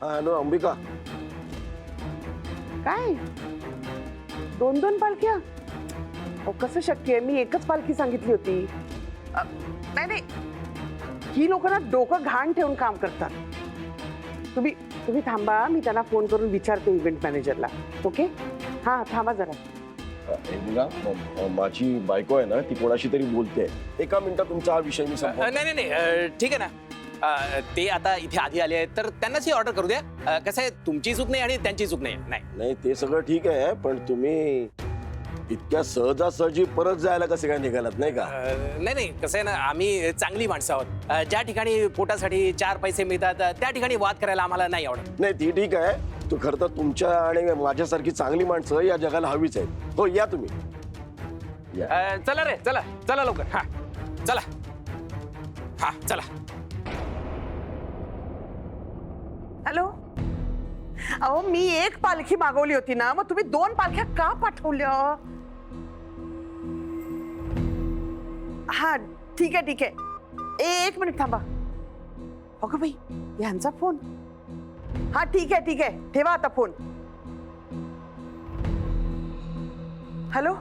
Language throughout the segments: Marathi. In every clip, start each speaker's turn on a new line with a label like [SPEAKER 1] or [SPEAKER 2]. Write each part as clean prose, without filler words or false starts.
[SPEAKER 1] हॅलो अंबिका.
[SPEAKER 2] काय 2-2 पालख्या? अहो, कसं शक्य आहे? मी एकच पालखी सांगितली होती. नाही नाही, ही लोक ना डोकं घाण ठेवून काम करतात. तुम्ही थांबा, मी त्यांना फोन करून विचारते इव्हेंट मॅनेजरला. ओके, हा थांबा जरा.
[SPEAKER 1] माझी बायको आहे ना, ती कोणाशी तरी बोलते. एका मिनिटात तुमचा हा विषय मी संपवतो.
[SPEAKER 3] नाही नाही नाही, ठीक आहे ना. ते आता इथे आधी आले आहेत तर त्यांनाच ही ऑर्डर करू द्या. कसं आहे, तुमची चूक नाही आणि त्यांची चूक नाही.
[SPEAKER 1] नाही ते सगळं ठीक आहे, पण तुम्ही इतक्या सहजासहजी परत जायला कसे काय निघालात, नाही का?
[SPEAKER 3] नाही नाही, कसं आहे ना, आम्ही चांगली माणसं आहोत. ज्या ठिकाणी पोटासाठी 4 पैसे मिळतात त्या ठिकाणी वाद करायला आम्हाला नाही आवडत.
[SPEAKER 1] नाही ती ठीक आहे. तू खरं तर तुमच्या आणि माझ्यासारखी चांगली माणसं या जगाला हवीच आहेत. हो, या तुम्ही या.
[SPEAKER 3] चला रे, चला चला लवकर. हा चला, हा चला.
[SPEAKER 2] हॅलो, अहो मी एक पालखी मागवली होती ना, मग तुम्ही 2 पालख्या का पाठवल्या? हा ठीक आहे. एक मिनिट थांबा. अगं बाई, यांचा फोन. हा ठीक आहे, ठेवा आता फोन. हॅलो,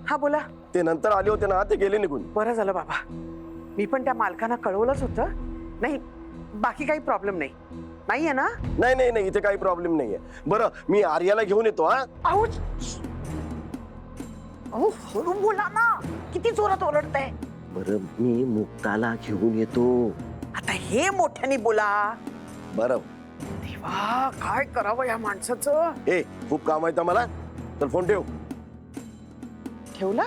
[SPEAKER 2] हा बोला.
[SPEAKER 1] ते नंतर आले होते ना, ते गेले निघून.
[SPEAKER 2] बरं झालं बाबा, मी पण त्या मालकांना कळवलंच होतं. नाही, बाकी काही प्रॉब्लेम नाहीये ना?
[SPEAKER 1] नाही इथे काही प्रॉब्लेम नाहीये. बरं, मी आर्याला घेऊन येतो. हा
[SPEAKER 2] आऊच. अहो हळू बोला ना, किती जोरात ओरडताय.
[SPEAKER 1] बरं, मी मुक्ताला घेऊन येतो.
[SPEAKER 2] आता हे मोठ्याने बोला.
[SPEAKER 1] बरं.
[SPEAKER 2] देवा, काय करावं या माणसाचं.
[SPEAKER 1] ए, खूप काम आहे मला, तर फोन ठेव.
[SPEAKER 2] ठेवला?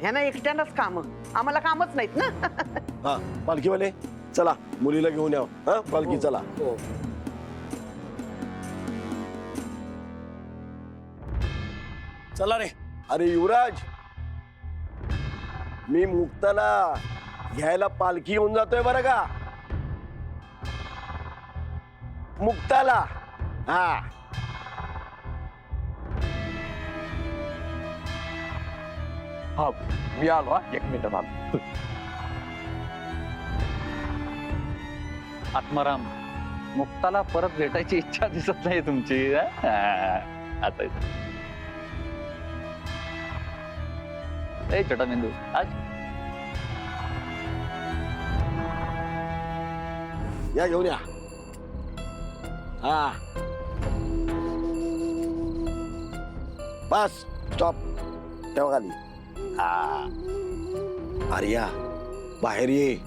[SPEAKER 2] ह्यांना एकट्यानंच काम, आम्हाला कामच नाहीत ना.
[SPEAKER 1] हा, पालखीवाले चला, मुलीला घेऊन या. हा पालखी, चला.
[SPEAKER 3] चला रे.
[SPEAKER 1] अरे युवराज, मी मुक्ताला घ्यायला पालखी येऊन जातोय बरं का. मुक्ताला. हा
[SPEAKER 4] हा, मी आलो. हा, 1 मिनिट आलो. आत्माराम, मुक्ताला परत भेटायची इच्छा दिसत नाही तुमची. आता चटामेंदू आज
[SPEAKER 1] या, घेऊन या. हा बस, स्टॉप. ठेवा खाली. हा, आर्या बाहेर ये.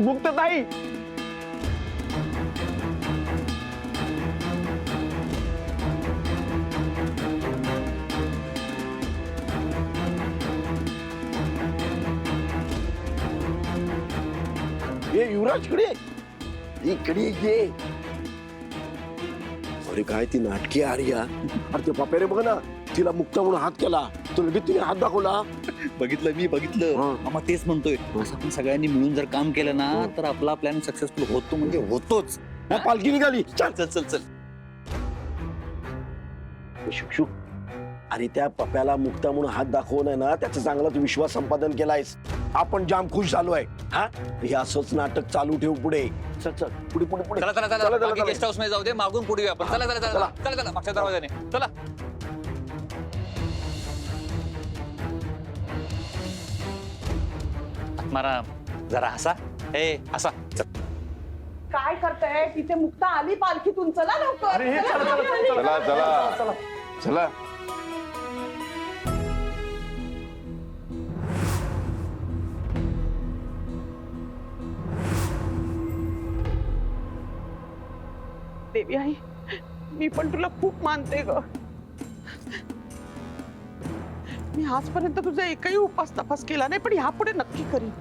[SPEAKER 4] मुक्तताई.
[SPEAKER 1] ये युवराज, इकडे ये. अरे काय ती नाटकी आर्या. अरे ते पपेरे बघ ना, तिला मुक्ता म्हणून हात केला, तो लगेच तिने हात दाखवला.
[SPEAKER 5] मी बघितलं. मामा तेच म्हणतोय, असं आपण सगळ्यांनी मिळून जर काम केलं ना, तर आपला प्लॅन सक्सेसफुल होतो, म्हणजे होतोच.
[SPEAKER 1] पालखी निघाली.
[SPEAKER 5] चल.
[SPEAKER 1] शुक. अरे त्या पप्याला मुक्ता म्हणून हात दाखवून ना, त्याचा चांगला तू विश्वास संपादन केलायस. आपण जाम खुश झालोय. हा, हे असंच नाटक चालू ठेव पुढे. चल पुढे.
[SPEAKER 5] चला गेस्ट हाऊस मध्ये जाऊ दे, मागून पुढे आपण. चला मागच्या दरवाजाने. चला.
[SPEAKER 4] मारा जरा हसा. ए हसा. चल.
[SPEAKER 2] काय करताय? तिथे मुक्ता आली पालखीतून, चला लवकर.
[SPEAKER 6] चला चला चला.
[SPEAKER 2] देवी आई, मी पण तुला खूप मानते ग. मी आजपर्यंत तुझा एकही उपास तपास केला नाही, पण यापुढे नक्की करीन.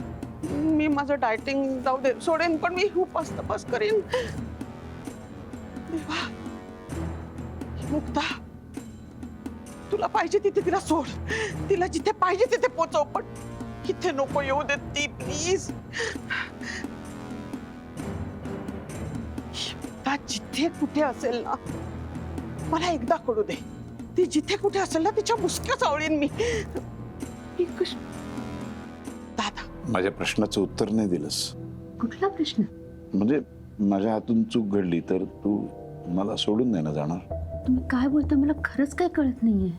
[SPEAKER 2] मी माझं डायटिंग जाऊ दे सोडेन, पण मी उपास तपास करीन. देवा, मुक्ता, तुला पाहिजे तिथे तिला सोड, तिला जिथे पाहिजे तिथे पोचव, पण इथे नको येऊ दे ती, प्लीज. जिथे कुठे असेल ना, मला एकदा कळू दे. ती जिथे कुठे असेल ना, तिच्या मुसक्या चावळीन मी. दादा,
[SPEAKER 6] माझ्या प्रश्नाचं उत्तर नाही दिलंस.
[SPEAKER 7] कुठला प्रश्न?
[SPEAKER 6] म्हणजे माझ्या हातून चूक घडली तर तू मला सोडून नाही ना जाणार?
[SPEAKER 7] तुम्ही काय बोलता मला खरंच काय कळत नाहीये.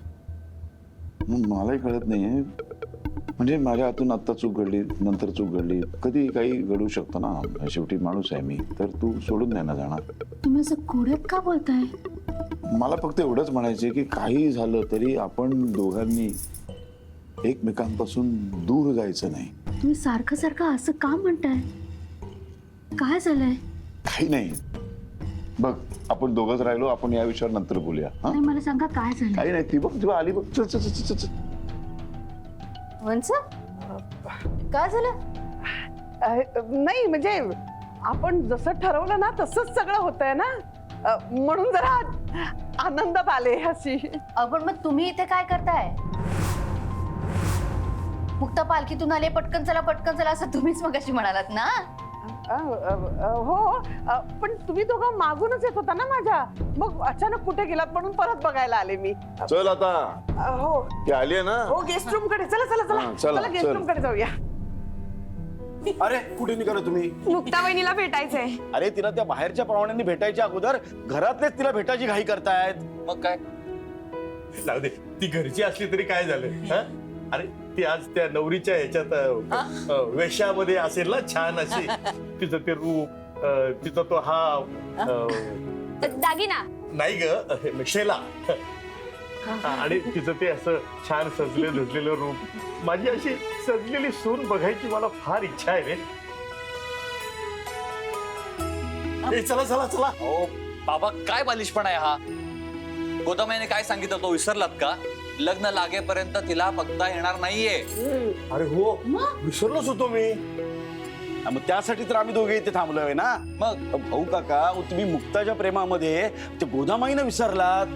[SPEAKER 6] मग मलाही कळत नाहीये. म्हणजे माझ्या हातून आत्ता चूक घडली, नंतर चूक घडली, कधी काही घडू शकतं ना. शेवटी माणूस आहे मी. तर तू सोडून नाही ना जाणार?
[SPEAKER 7] तुम्ही असं घोड्यात का बोलताय?
[SPEAKER 6] मला फक्त एवढंच म्हणायचे की काही झालं तरी आपण दोघांनी एकमेकांपासून दूर जायचं नाही.
[SPEAKER 7] तुम्ही सारखं सारखं असं का म्हणताय? काय झालंय?
[SPEAKER 6] काही नाही. बघ, आपण दोघंच राहिलो, आपण या विषयावर नंतर बोलूया. हा,
[SPEAKER 7] नाही, मला सांगा काय झालं.
[SPEAKER 6] काही नाही. ती बघ जेव्हा आली बघ. चल चल चल चल.
[SPEAKER 7] काय झालं?
[SPEAKER 2] नाही म्हणजे आपण जसं ठरवलं ना तसंच सगळं होतंय ना, म्हणून जरा आनंदात आले अशी.
[SPEAKER 8] पण मग तुम्ही इथे काय करताय? मुक्ता पालखीतून आले, पटकन चला असं तुम्हीच मगाशी म्हणालात ना.
[SPEAKER 2] हो, पण तुम्ही दोघं मागूनच येत होता ना माझ्या, मग अचानक कुठे गेलात म्हणून परत बघायला आले मी.
[SPEAKER 6] चल आता.
[SPEAKER 2] हो
[SPEAKER 6] ती आली आहे ना.
[SPEAKER 2] हो, गेस्ट रूम कडे चला चला
[SPEAKER 6] हा,
[SPEAKER 2] चला
[SPEAKER 6] चला,
[SPEAKER 2] चला गेस्ट
[SPEAKER 6] चल.
[SPEAKER 2] रूम कडे जाऊया.
[SPEAKER 1] अरे कुठे निघाला तुम्ही?
[SPEAKER 9] मुक्ता वहिनीला भेटायचंय.
[SPEAKER 1] अरे तिला त्या बाहेरच्या पाहुण्यांनी भेटायच्या अगोदर घरातलेच तिला भेटायची घाई करतायत.
[SPEAKER 4] मग काय?
[SPEAKER 10] जाऊ दे, ती घरची असली तरी काय झालं. हा? अरे ती आज त्या नवरीच्या ह्याच्यात वेशामध्ये असेल ना, छान अशी. तिचं ते रूप, तिचा तो हाव.
[SPEAKER 9] दागिना
[SPEAKER 10] नाही ग, शेला. आणि तिचं ते असं छान सजले धजलेलं रूप. माझी अशी सजलेली सून बघायची मला फार इच्छा आहे रे. ए, चला चला चला.
[SPEAKER 5] ओ बाबा, काय बालिशपणा आहे हा? गोदामाईने काय सांगितलं तो विसरलात का? लग्न लागेपर्यंत तिला बघता येणार नाहीये.
[SPEAKER 10] अरे हो, विसरलोच होतो मी.
[SPEAKER 1] मग त्यासाठी तर आम्ही दोघे इथे थांबलोय ना. मग भाऊ काका, तुम्ही मुक्ताच्या प्रेमामध्ये ते गोदामाईनं विसरलात.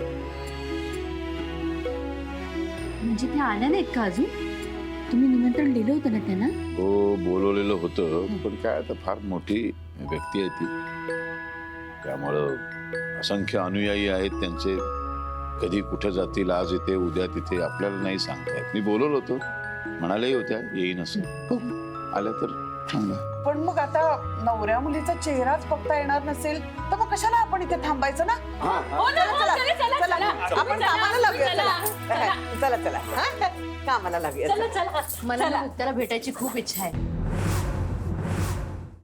[SPEAKER 7] म्हणजे त्या आल्या नाहीत का अजून? तुम्ही निमंत्रण दिलं होतं ना त्यांना?
[SPEAKER 6] हो, बोलवलेलं होतं, पण काय आता फार मोठी व्यक्ती आहे ती. त्यामुळं असंख्य अनुयायी आहेत त्यांचे. कधी कुठे जातील, आज इथे उद्या तिथे, आपल्याला नाही सांगता येत. मी बोलवलं होतं, म्हणाल्याही होत्या येईन असं. आल्या तर चांगलं.
[SPEAKER 2] पण मग आता नवऱ्या मुलीचा चेहराच बघता येणार नसेल तर मग कशाला आपण इथे थांबायचं ना? चला, आपण कामाला लागूया. चला चला, कामाला लागूया.
[SPEAKER 8] मला ना मुक्ताला भेटायची खूप इच्छा आहे.